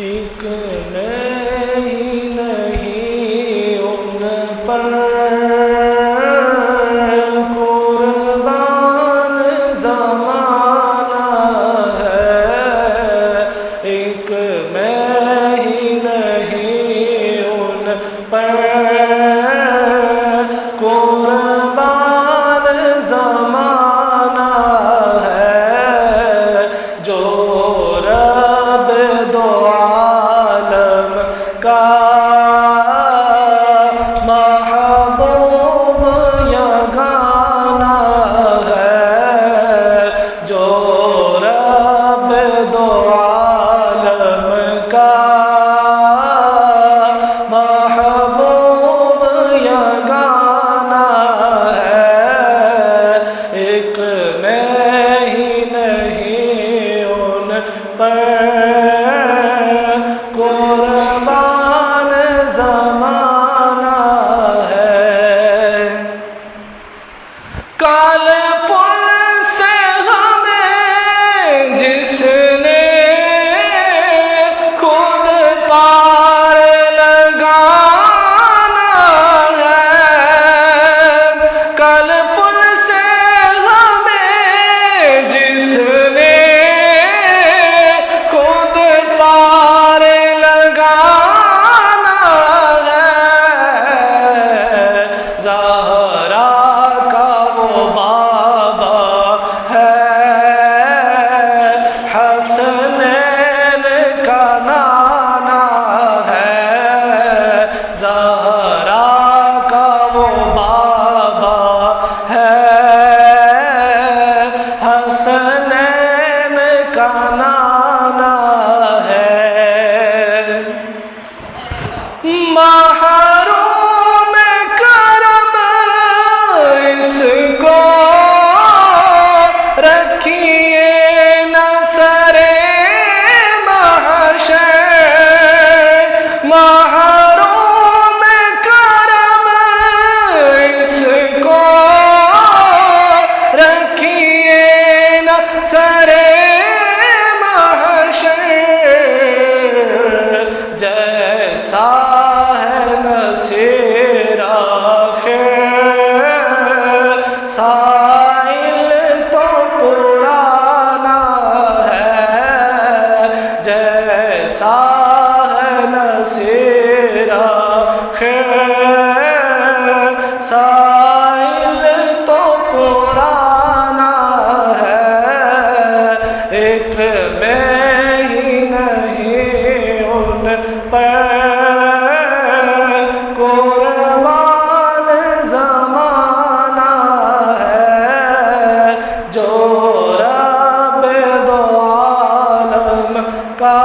ایک میں ہی نہیں ان پر قربان زمانہ ہے، ایک میں ہی نہیں ان پر قربان زمانہ ہے، جو رب دو عالم کا محبوب یگانہ ہے، جو رب دو عالم کا محبوب یگانہ ہے، ایک میں ہی نہیں ان پر قربان زمانہ ہے۔ کال پل سے ہمیں جس نے خود پار لگانا ہے، کال پل سے ہمیں جس نے خود پار لگانا ہے، زہرا کا وہ بابا ہے، حسنین کا نانا ہے، زہرا کا وہ بابا ہے، حسنین کا نانا ہے، محروم کرم اس کو رکھیے نہ سرے محشر، محروم کرم اس کو رکھیے نہ سرے محشر، جیسا ہے نصیر آخر سائل تو پرانا ہے، جیسا ہے نصیر آخر سائل تو پرانا ہے، ایک میں ہی نہیں ان پر قربان زمانہ ہے، جو رب دو عالم کا